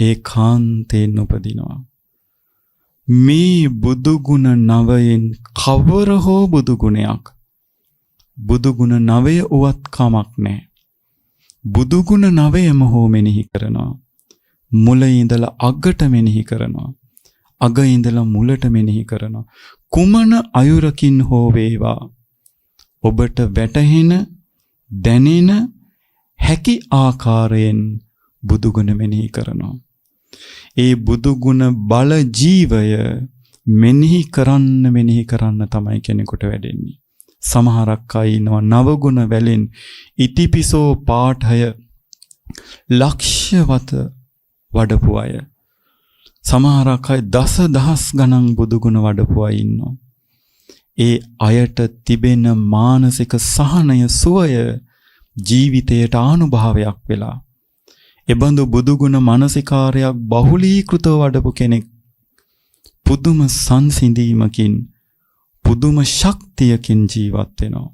ඒකාන්තයෙන් උපදිනවා. මේ බුදු ගුණ නවයෙන් කවර හෝ බුදු ගුණයක්, බුදු ගුණ නවය උවත් කමක් නැහැ. බුදු ගුණ නවයම හෝ මෙනෙහි කරනවා. මුල ඉඳලා අගට මෙනෙහි කරනවා. අග ඉඳලා මුලට මෙනෙහි කරනවා. කුමන අයුරකින් හෝ වේවා ඔබට වැටහෙන, දැනෙන හැකි ආකාරයෙන් බුදු ගුණ මෙනෙහි කරනවා. ඒ බුදු ගුණ බල ජීවය මෙනෙහි කරන්න තමයි කෙනෙකුට වැඩෙන්නේ. සමහරක් අය ඉන්නවා නවගුණ වැලෙන් ඉතිපිසෝ පාඨය ලක්ෂවත වඩපු අය. සමහරක් අය දසදහස් ගණන් බුදු ගුණ වඩපු අය ඉන්නවා. ඒ අයට තිබෙන මානසික සහනය, සුවය ජීවිතයට ආනුභාවයක් වෙලා එබඳු බුදු ගුණ මානසිකාරයක් බහුලීකృతව වඩපු කෙනෙක් පුදුම සංසිඳීමකින්, පුදුම ශක්තියකින් ජීවත් වෙනවා.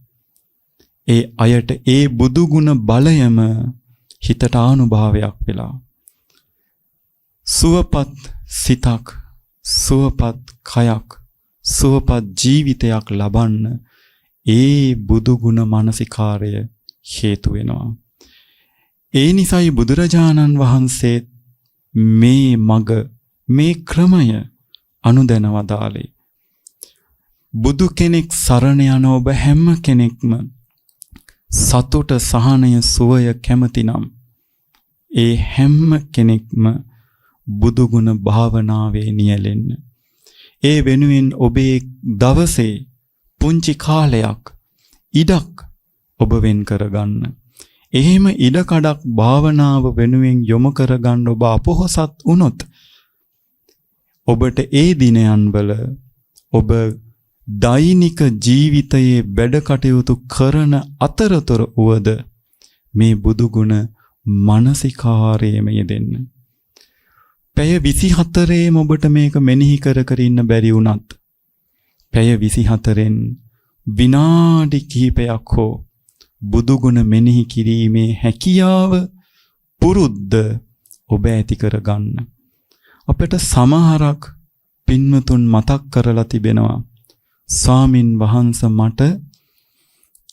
ඒ අයට ඒ බුදු ගුණ බලයම හිතට ආනුභාවයක් වෙලා සුවපත් සිතක් සුවපත් කයක් සුවපත් ජීවිතයක් ලබන්න ඒ බුදු ගුණ මානසිකාරය හේතු වෙනවා. ඒ නිසායි බුදුරජාණන් වහන්සේ මේ මග මේ ක්‍රමය අනුදැන වදාළේ. බුදු කෙනෙක් සරණ යන ඔබ හැම කෙනෙක්ම සතුට සහනය සුවය කැමතිනම් ඒ හැම කෙනෙක්ම බුදු ගුණ භාවනාවේ නියැලෙන්න. ඒ වෙනුවෙන් ඔබේ දවසේ පුංචි කාලයක් ඉඩක් ඔබ වෙන් කරගන්න. එහෙම ඉඩකඩක් භාවනාව වෙනුවෙන් යොමු කරගන්න ඔබ අපොහසත් වුණොත් ඔබට ඒ දිනයන් වල ඔබ දෛනික ජීවිතයේ වැඩ කටයුතු කරන අතරතුර උවද මේ බුදු ගුණ මානසිකාරයේම යෙදෙන්න. පැය 24ෙම ඔබට මේක මෙනෙහි කර කර ඉන්න බැරි වුණත් පැය 24න් විනාඩි කිහිපයක් හෝ බුදු ගුණ මෙනෙහි කිරීමේ හැකියාව පුරුද්ද ඔබ ඇති කරගන්න. අපිට සමහරක් පින්වතුන් මතක් කරලා තිබෙනවා ස්වාමින් වහන්සේ මට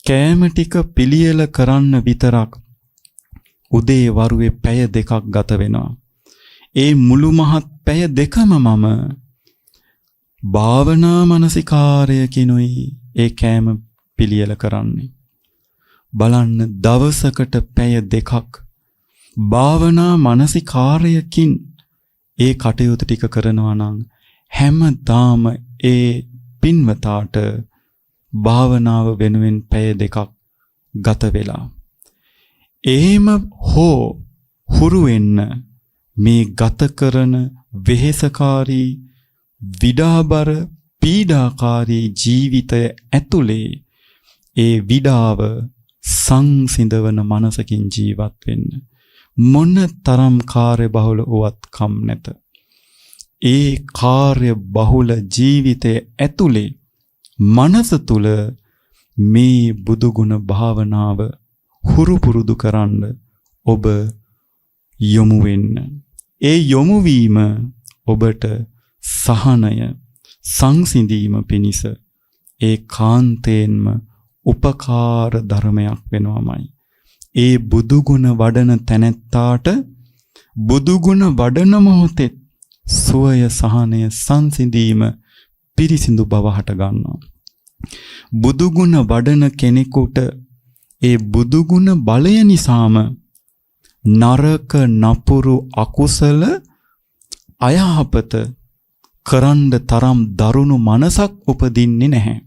කෑම ටික පිළියෙල කරන්න විතරක් උදේ වරුවේ පැය 2ක් ගත වෙනවා. ඒ මුළු මහත් පැය 2ම මම භාවනා මානසිකාරයකිනුයි ඒ කෑම පිළියෙල කරන්නේ. බලන්න දවසකට පැය 2ක් භාවනා මානසිකාරයකින් ඒ කටයුතු ටික කරනවා නම් හැමදාම ඒ පින්වතාට භාවනාව වෙනුවෙන් පැය 2ක් ගත වෙලා. එහෙම හෝ හුරු වෙන්න මේ ගත කරන වෙහෙසකාරී විඩාබර පීඩාකාරී ජීවිතය ඇතුලේ ඒ විඩාව සංසිඳවන මනසකින් ජීවත් වෙන්න. මොන තරම් කාර්ය බහුල වුවත් කම් නැත. ඒ කාර්ය බහුල ජීවිතයේ ඇතුලේ මනස තුල මේ බුදු ගුණ භාවනාව හුරු පුරුදු කරන්න ඔබ යොමු වෙන්න. ඒ යොමු වීම ඔබට සහනය සංසිඳීම පිණිස ඒ කාන්තේන්ම උපකාර ධර්මයක් වෙනවමයි. ඒ බුදු ගුණ වඩන තැනැත්තාට බුදු ගුණ වඩන මොහොතේ සුවය සහනය සංසිඳීම පිරිසිදු බව හට ගන්නවා. බුදු ගුණ වඩන කෙනෙකුට ඒ බුදු ගුණ බලය නිසාම නරක නපුරු අකුසල අයහපත කරන්න තරම් දරුණු මනසක් උපදින්නේ නැහැ.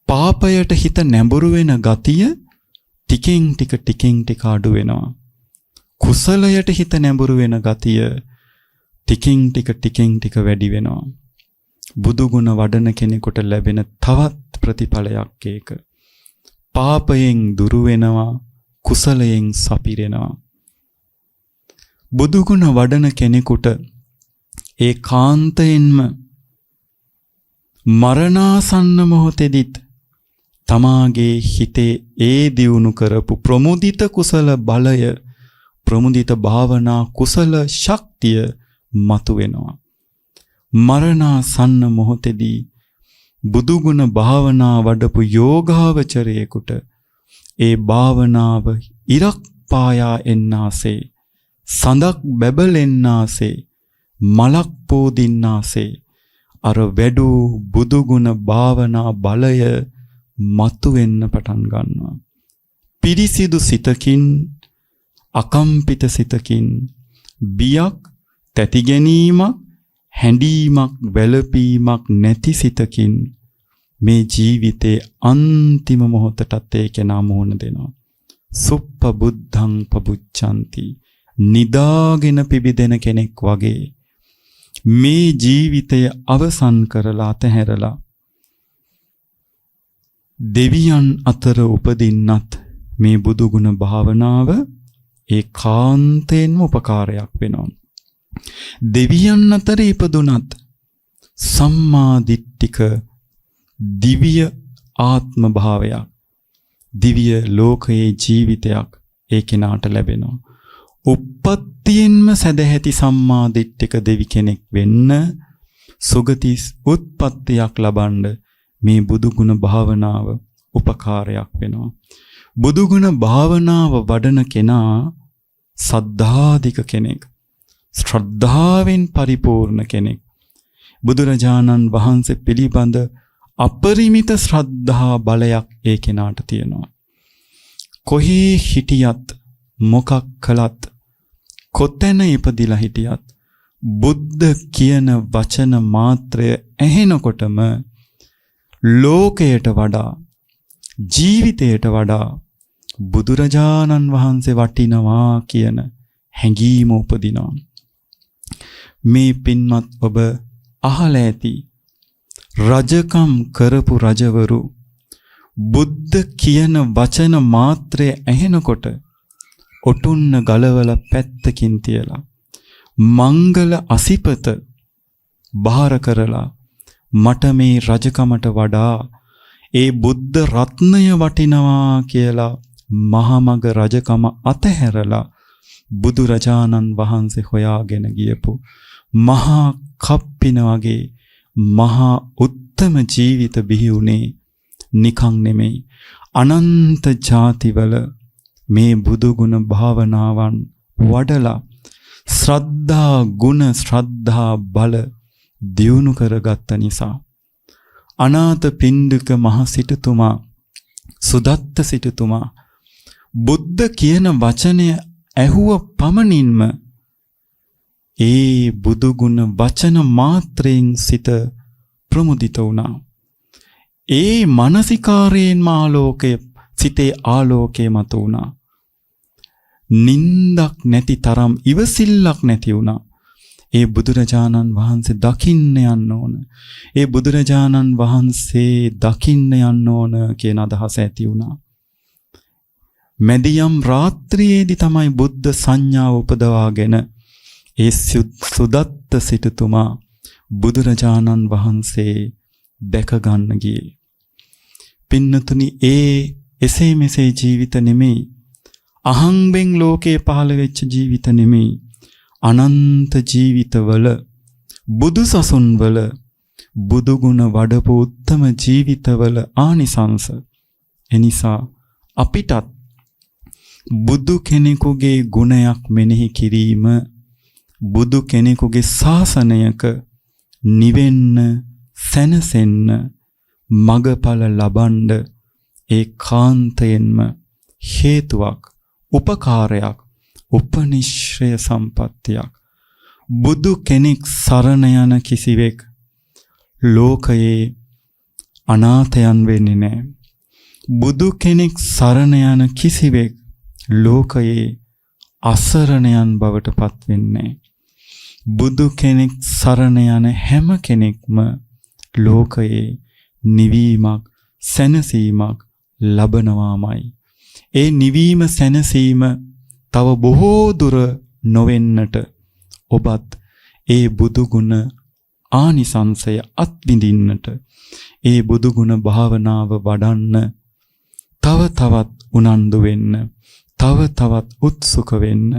පාපයට හිත නැඹුරු වෙන ගතිය ටිකෙන් ටික අඩු වෙනවා. කුසලයට හිත නැඹුරු වෙන ගතිය ටිකෙන් ටික වැඩි වෙනවා. බුදු ගුණ වඩන කෙනෙකුට ලැබෙන තවත් ප්‍රතිඵලයක් ඒක. පාපයෙන් දුරු වෙනවා, කුසලයෙන් සපිරෙනවා. බුදු ගුණ වඩන කෙනෙකුට ඒ කාන්තයෙන්ම මරණාසන්න මොහොතෙදිත් තමාගේ හිතේ ඒ දියුණු කරපු ප්‍රමුදිත කුසල බලය, ප්‍රමුදිත භාවනා කුසල ශක්තිය මතුවෙනවා. මරණාසන්න මොහොතේදී බුදුගුණ භාවනා වඩපු යෝගාවචරයෙකුට ඒ භාවනාව ඉරක් පායා එන්නාසේ, සඳක් බැබලෙන්නාසේ, මලක් පෝදින්නාසේ අර වැඩු බුදුගුණ භාවනා බලය මතුවෙන්න පටන් ගන්නවා. පිරිසිදු සිතකින්, අකම්පිත සිතකින්, බියක්, තැති ගැනීමක්, හැඬීමක්, වැළපීමක් නැති සිතකින් මේ ජීවිතේ අන්තිම මොහොතටත් ඒ කෙනා මුහුණ දෙනවා. සුප්ප බුද්ධං පබුච්ඡanti, නිදාගෙන පිබිදෙන කෙනෙක් වගේ මේ ජීවිතය අවසන් කරලා තැහැරලා දෙවියන් අතර උපදින්නත් මේ බුදුගුණ භාවනාව ඒකාන්තයෙන්ම උපකාරයක් වෙනවා. දෙවියන් අතර ඉපදුනත් සම්මා දිට්ඨික දිව්‍ය ආත්ම භාවයක්, දිව්‍ය ලෝකයේ ජීවිතයක් ඒ කෙනාට ලැබෙනවා. උප්පත්තියෙන්ම සදැහැති සම්මා දිට්ඨික දෙවි කෙනෙක් වෙන්න සුගති උත්පත්තියක් ලබන්න මේ බුදු ගුණ භාවනාව උපකාරයක් වෙනවා. බුදු ගුණ භාවනාව වඩන කෙනා සද්ධාධික කෙනෙක්. ශ්‍රද්ධාවෙන් පරිපූර්ණ කෙනෙක්. බුදුරජාණන් වහන්සේ පිළිබඳ අපරිමිත ශ්‍රද්ධා බලයක් ඒ කෙනාට තියෙනවා. කොහේ හිටියත් මොකක් කළත් කොතැන ඉපදිලා හිටියත් බුද්ධ කියන වචන මාත්‍රය ඇහෙනකොටම ලෝකයට වඩා ජීවිතයට වඩා බුදුරජාණන් වහන්සේ වටිනවා කියන හැඟීම උපදිනවා. මේ පින්වත් ඔබ අහලා ඇති රජකම් කරපු රජවරු බුද්ධ කියන වචන මාත්‍රය ඇහෙනකොට ඔටුන්න ගලවල පැත්තකින් තියලා මංගල අසිපත බාර කරලා මට මේ රජකමට වඩා ඒ බුද්ධ රත්නය වටිනවා කියලා මහමග රජකම අතහැරලා බුදුරජාණන් වහන්සේ හොයාගෙන ගියපු මහා කප්පින වගේ මහා උත්තම ජීවිත බිහි වුණේ නිකන් නෙමෙයි. අනන්ත ජාතිවල මේ බුදු ගුණ භාවනාවන් වඩලා ශ්‍රද්ධා ගුණ ශ්‍රද්ධා බල දියුණු කරගත්ත නිසා අනාථ පිණ්ඩික මහ සිටුතුමා සුදත්ත සිටුතුමා බුද්ධ කියන වචනය ඇහුව පමණින්ම ඒ බුදු ගුණ වචන මාත්‍රයෙන් සිත ප්‍රමුදිත වුණා. ඒ මානසිකාරයෙන් ආලෝකය සිතේ ආලෝකය මත වුණා. නින්දක් නැති තරම් ඉවසිල්ලක් නැති වුණා. ඒ බුදුරජාණන් වහන්සේ දකින්න යන්න ඕන. ඒ බුදුරජාණන් වහන්සේ දකින්න යන්න ඕන කියන අදහස ඇති වුණා. මැදියම් රාත්‍රියේදී තමයි බුද්ධ සංඥාව උපදවාගෙන ඒ සුදත්ත සිටුතුමා බුදුරජාණන් වහන්සේ දැක ගන්න ගියේ. පින්නතුනි එසේ මෙසේ ජීවිත නෙමෙයි. අහංබෙන් ලෝකේ පහළ වෙච්ච ජීවිත නෙමෙයි. අනන්ත ජීවිතවල බුදු සසුන්වල බුදු ගුණ වඩපු උත්තම ජීවිතවල ආනිසංස. එනිසා අපිටත් බුදු කෙනෙකුගේ ගුණයක් මෙනෙහි කිරීම බුදු කෙනෙකුගේ ශාසනයක නිවෙන්න සැනසෙන්න මගඵල ලබන්න ඒකාන්තයෙන්ම හේතුවක් උපකාරයක් උපනිශ්‍රය සම්පත්තියක්. බුදු කෙනෙක් සරණ යන කිසිවෙක් ලෝකයේ අනාථයන් වෙන්නේ නැහැ. බුදු කෙනෙක් සරණ යන කිසිවෙක් ලෝකයේ අසරණයන් බවට පත් වෙන්නේ. බුදු කෙනෙක් සරණ යන හැම කෙනෙක්ම ලෝකයේ නිවීමක් සැනසීමක් ලබනවාමයි. ඒ නිවීම සැනසීම තව බොහෝ දුර නොවෙන්නට ඔබත් ඒ බුදු ගුණ ආනිසංසය අත්විඳින්නට ඒ බුදු ගුණ භාවනාව වඩන්න තව තවත් උනන්දු වෙන්න තව තවත් උත්සුක වෙන්න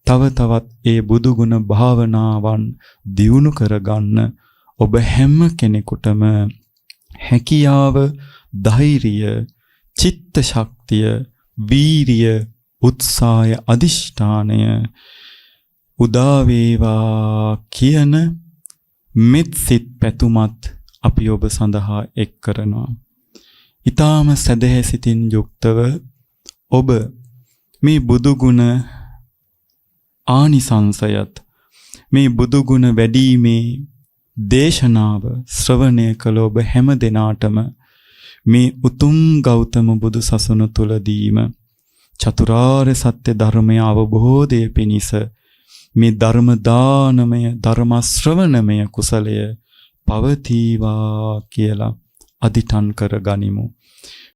තව තවත් ඒ බුදු ගුණ භාවනාවන් දියුණු කරගන්න ඔබ හැම කෙනෙකුටම හැකියාව ධෛර්යය චිත්ත ශක්තිය වීරිය උත්සාහය අදිෂ්ඨානය උදා වේවා කියන මෙත් සිත් පැතුමත් අපි ඔබ සඳහා එක් කරනවා. ඊටාම සදහැ සිතින් යුක්තව ඔබ මේ බුදු ගුණ ආනිසංසයත් මේ බුදු ගුණ වැඩිීමේ දේශනාව ශ්‍රවණය කළ ඔබ හැම දිනාටම මේ උතුම් ගෞතම බුදු සසුන තුලදීම චතුරාර්ය සත්‍ය ධර්මය අවබෝධය පිණිස මේ ධර්ම දානමය ධර්ම ශ්‍රවණමය කුසලය පවතිවා කියලා අදිටන් කර ගනිමු.